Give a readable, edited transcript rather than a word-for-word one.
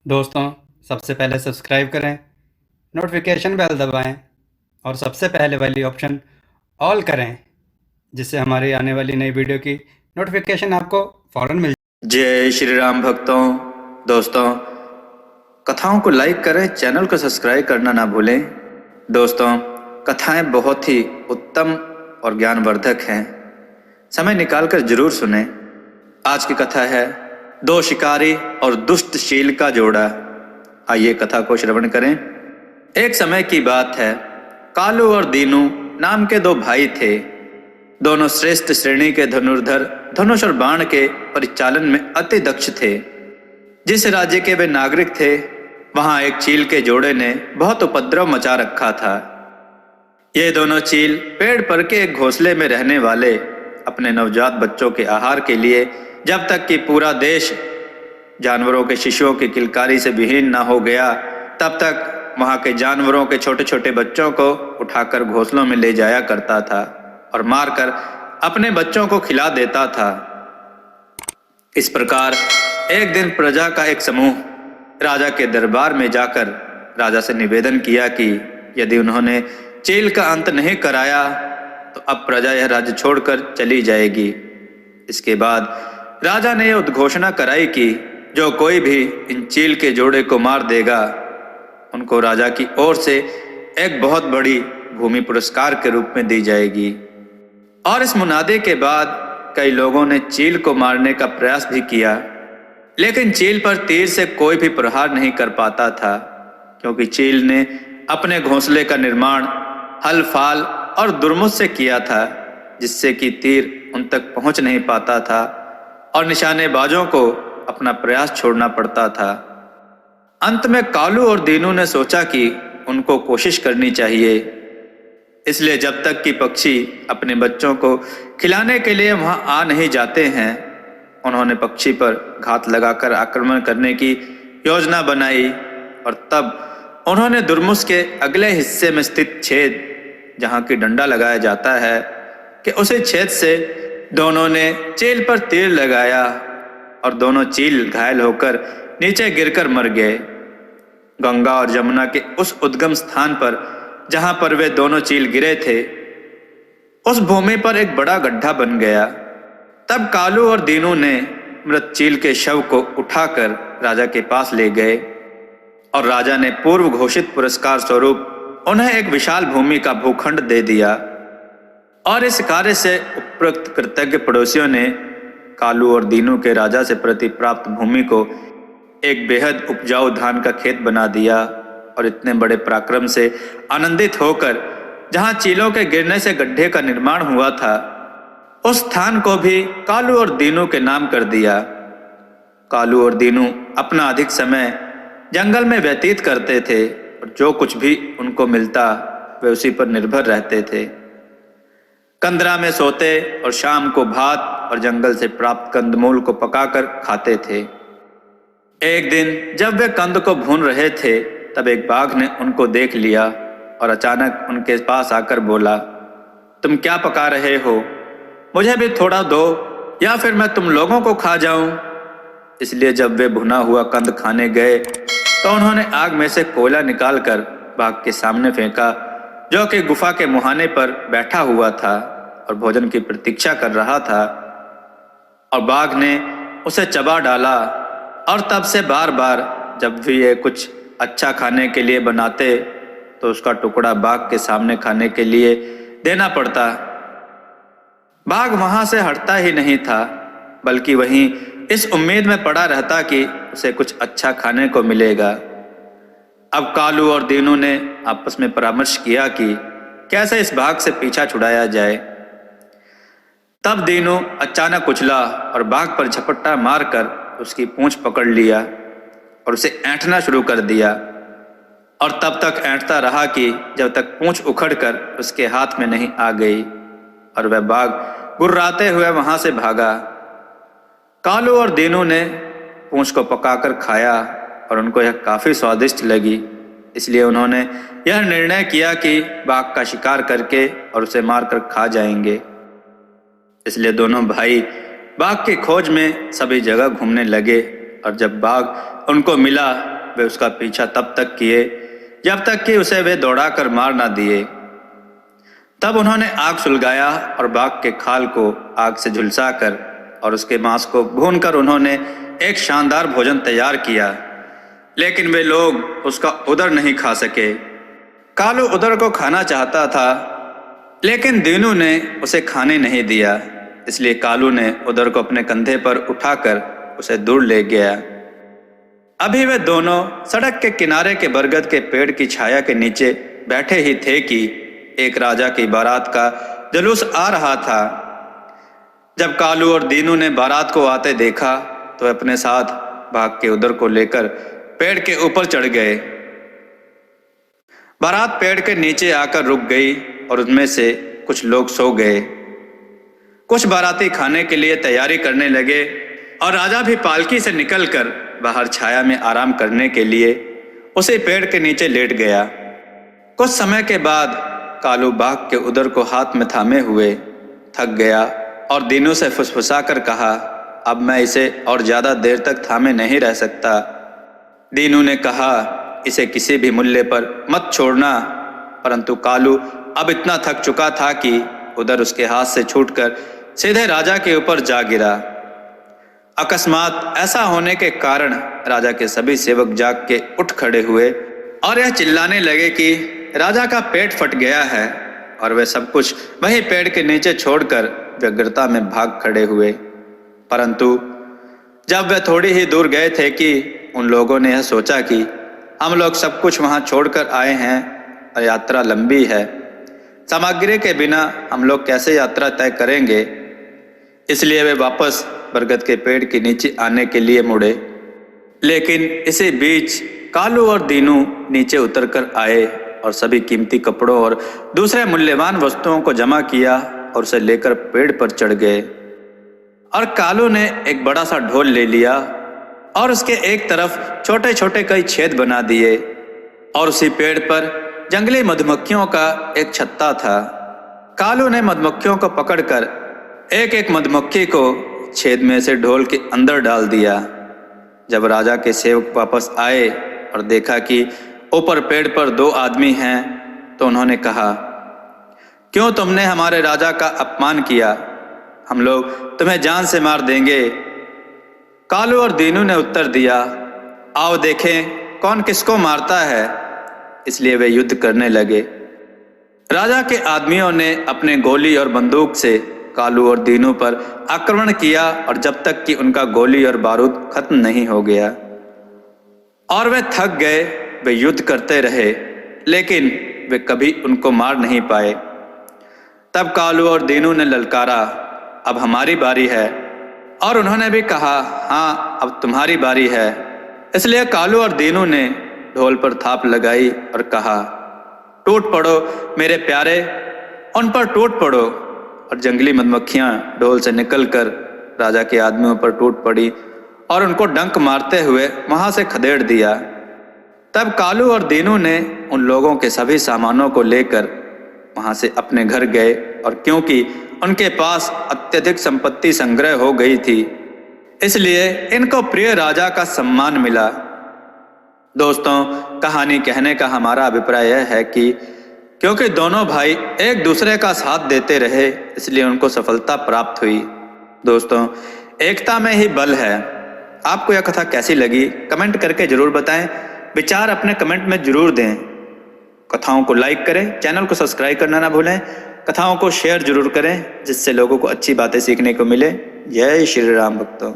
दोस्तों, सबसे पहले सब्सक्राइब करें, नोटिफिकेशन बेल दबाएं और सबसे पहले वाली ऑप्शन ऑल करें, जिससे हमारी आने वाली नई वीडियो की नोटिफिकेशन आपको फ़ौरन मिल जाए। जय श्री राम भक्तों। दोस्तों, कथाओं को लाइक करें, चैनल को सब्सक्राइब करना ना भूलें। दोस्तों, कथाएं बहुत ही उत्तम और ज्ञानवर्धक हैं, समय निकालकर जरूर सुनें। आज की कथा है दो शिकारी और दुष्ट शील का जोड़ा। आइए कथा को श्रवण करें। एक समय की बात है, कालू और दीनू नाम के दो भाई थे। दोनों श्रेष्ठ श्रेणी के धनुर्धर, धनुष और बाण के परिचालन में अति दक्ष थे। जिस राज्य के वे नागरिक थे, वहां एक चील के जोड़े ने बहुत उपद्रव मचा रखा था। ये दोनों चील पेड़ पर के एक घोंसले में रहने वाले अपने नवजात बच्चों के आहार के लिए, जब तक कि पूरा देश जानवरों के शिशुओं की किलकारी से विहीन न हो गया, तब तक वहां के जानवरों के छोटे छोटे बच्चों को उठाकर घोंसलों में ले जाया करता था और मारकर अपने बच्चों को खिला देता था। इस प्रकार एक दिन प्रजा का एक समूह राजा के दरबार में जाकर राजा से निवेदन किया कि यदि उन्होंने चील का अंत नहीं कराया तो अब प्रजा यह राज्य छोड़कर चली जाएगी। इसके बाद राजा ने यह उद्घोषणा कराई कि जो कोई भी इन चील के जोड़े को मार देगा, उनको राजा की ओर से एक बहुत बड़ी भूमि पुरस्कार के रूप में दी जाएगी। और इस मुनादे के बाद कई लोगों ने चील को मारने का प्रयास भी किया, लेकिन चील पर तीर से कोई भी प्रहार नहीं कर पाता था, क्योंकि चील ने अपने घोंसले का निर्माण हल फाल और दुर्मुझ से किया था, जिससे कि तीर उन तक पहुंच नहीं पाता था और निशानेबाजों को अपना प्रयास छोड़ना पड़ता था। अंत में कालू और दीनू ने सोचा कि उनको कोशिश करनी चाहिए। इसलिए जब तक कि पक्षी अपने बच्चों को खिलाने के लिए वहां आ नहीं जाते हैं, उन्होंने पक्षी पर घात लगाकर आक्रमण करने की योजना बनाई। और तब उन्होंने दुर्मुस के अगले हिस्से में स्थित छेद, जहां की डंडा लगाया जाता है, कि उसी छेद से दोनों ने चील पर तीर लगाया और दोनों चील घायल होकर नीचे गिरकर मर गए। गंगा और यमुना के उस उद्गम स्थान पर जहां पर वे दोनों चील गिरे थे, उस भूमि पर एक बड़ा गड्ढा बन गया। तब कालू और दीनू ने मृत चील के शव को उठाकर राजा के पास ले गए और राजा ने पूर्व घोषित पुरस्कार स्वरूप उन्हें एक विशाल भूमि का भूखंड दे दिया। और इस कार्य से उपयुक्त कृतज्ञ पड़ोसियों ने कालू और दीनू के राजा से प्रति प्राप्त भूमि को एक बेहद उपजाऊ धान का खेत बना दिया और इतने बड़े पराक्रम से आनंदित होकर जहां चीलों के गिरने से गड्ढे का निर्माण हुआ था, उस स्थान को भी कालू और दीनू के नाम कर दिया। कालू और दीनू अपना अधिक समय जंगल में व्यतीत करते थे और जो कुछ भी उनको मिलता वे उसी पर निर्भर रहते थे। कंदरा में सोते और शाम को भात और जंगल से प्राप्त कंदमूल को पकाकर खाते थे। एक दिन जब वे कंद को भून रहे थे, तब एक बाघ ने उनको देख लिया और अचानक उनके पास आकर बोला, तुम क्या पका रहे हो? मुझे भी थोड़ा दो, या फिर मैं तुम लोगों को खा जाऊं। इसलिए जब वे भुना हुआ कंद खाने गए तो उन्होंने आग में से कोयला निकालकर बाघ के सामने फेंका, जो कि गुफा के मुहाने पर बैठा हुआ था और भोजन की प्रतीक्षा कर रहा था। और बाघ ने उसे चबा डाला और तब से बार बार जब भी ये कुछ अच्छा खाने के लिए बनाते तो उसका टुकड़ा बाघ के सामने खाने के लिए देना पड़ता। बाघ वहां से हटता ही नहीं था, बल्कि वहीं इस उम्मीद में पड़ा रहता कि उसे कुछ अच्छा खाने को मिलेगा। अब कालू और दीनू ने आपस में परामर्श किया कि कैसे इस बाघ से पीछा छुड़ाया जाए। तब दीनू अचानक उछला और बाघ पर झपट्टा मारकर उसकी पूंछ पकड़ लिया और उसे ऐंठना शुरू कर दिया। और तब तक ऐंठता रहा कि जब तक पूंछ उखड़कर उसके हाथ में नहीं आ गई और वह बाघ गुर्राते हुए वहां से भागा। कालू और दीनू ने पूंछ को पकाकर खाया और उनको यह काफी स्वादिष्ट लगी। इसलिए उन्होंने यह निर्णय किया कि बाघ का शिकार करके और उसे मारकर खा जाएंगे। इसलिए दोनों भाई बाघ की खोज में सभी जगह घूमने लगे और जब बाघ उनको मिला वे उसका पीछा तब तक किए जब तक कि उसे वे दौड़ाकर मार ना दिए। तब उन्होंने आग सुलगाया और बाघ के खाल को आग से झुलसाकर और उसके मांस को भूनकर उन्होंने एक शानदार भोजन तैयार किया, लेकिन वे लोग उसका उदर नहीं खा सके। कालू उदर को खाना चाहता था, लेकिन दीनू ने उसे खाने नहीं दिया, इसलिए कालू ने उदर को अपने कंधे पर उठाकर उसे दूर ले गया। अभी वे दोनों सड़क के किनारे के बरगद के पेड़ की छाया के नीचे बैठे ही थे कि एक राजा की बारात का जुलूस आ रहा था। जब कालू और दीनू ने बारात को आते देखा तो वे अपने साथ बाघ के उदर को लेकर पेड़ के ऊपर चढ़ गए। बारात पेड़ के नीचे आकर रुक गई और उनमें से कुछ लोग सो गए। कुछ बाराती खाने के लिए तैयारी करने लगे और राजा भी पालकी से निकलकर बाहर छाया में आराम करने के लिए उसी पेड़ के नीचे लेट गया। कुछ समय के बाद कालू बाघ के उदर को हाथ में थामे हुए थक गया और दीनू से फुसफुसा कर कहा, अब मैं इसे और ज्यादा देर तक थामे नहीं रह सकता। दीनू ने कहा, इसे किसी भी मूल्य पर मत छोड़ना, परंतु कालू अब इतना थक चुका था कि उदर उसके हाथ से छूटकर सीधे राजा के ऊपर जा गिरा। अकस्मात ऐसा होने के कारण राजा के सभी सेवक जाग के उठ खड़े हुए और यह चिल्लाने लगे कि राजा का पेट फट गया है, और वे सब कुछ वही पेड़ के नीचे छोड़कर व्यग्रता में भाग खड़े हुए। परंतु जब वे थोड़ी ही दूर गए थे कि उन लोगों ने यह सोचा कि हम लोग सब कुछ वहां छोड़कर आए हैं और यात्रा लंबी है, सामग्री के बिना हम लोग कैसे यात्रा तय करेंगे। इसलिए वे वापस बरगद के पेड़ के नीचे आने के लिए मुड़े। लेकिन इसी बीच कालू और दीनू नीचे उतरकर आए और सभी कीमती कपड़ों और दूसरे मूल्यवान वस्तुओं को जमा किया और उसे लेकर पेड़ पर चढ़ गए। और कालू ने एक बड़ा सा ढोल ले लिया और उसके एक तरफ छोटे छोटे कई छेद बना दिए, और उसी पेड़ पर जंगली मधुमक्खियों का एक छत्ता था। कालू ने मधुमक्खियों को पकड़कर एक एक मधुमक्खी को छेद में से ढोल के अंदर डाल दिया। जब राजा के सेवक वापस आए और देखा कि ऊपर पेड़ पर दो आदमी हैं, तो उन्होंने कहा, क्यों तुमने हमारे राजा का अपमान किया? हम लोग तुम्हें जान से मार देंगे। कालू और दीनू ने उत्तर दिया, आओ देखें कौन किसको मारता है। इसलिए वे युद्ध करने लगे। राजा के आदमियों ने अपने गोली और बंदूक से कालू और दीनू पर आक्रमण किया, और जब तक कि उनका गोली और बारूद खत्म नहीं हो गया और वे थक गए, वे युद्ध करते रहे, लेकिन वे कभी उनको मार नहीं पाए। तब कालू और दीनू ने ललकारा, अब हमारी बारी है, और उन्होंने भी कहा, हाँ अब तुम्हारी बारी है। इसलिए कालू और दीनू ने ढोल पर थाप लगाई और कहा, टूट पड़ो मेरे प्यारे, उन पर टूट पड़ो। और जंगली मधुमक्खियां ढोल से निकलकर राजा के आदमियों पर टूट पड़ी और उनको डंक मारते हुए वहां से खदेड़ दिया। तब कालू और दीनू ने उन लोगों के सभी सामानों को लेकर वहां से अपने घर गए, और क्योंकि उनके पास अत्यधिक संपत्ति संग्रह हो गई थी, इसलिए इनको प्रिय राजा का सम्मान मिला। दोस्तों, कहानी कहने का हमारा अभिप्राय यह है कि क्योंकि दोनों भाई एक दूसरे का साथ देते रहे, इसलिए उनको सफलता प्राप्त हुई। दोस्तों, एकता में ही बल है। आपको यह कथा कैसी लगी कमेंट करके जरूर बताएं। विचार अपने कमेंट में जरूर दें। कथाओं को लाइक करें, चैनल को सब्सक्राइब करना ना भूलें, कथाओं को शेयर जरूर करें, जिससे लोगों को अच्छी बातें सीखने को मिले। जय श्री राम भक्तों।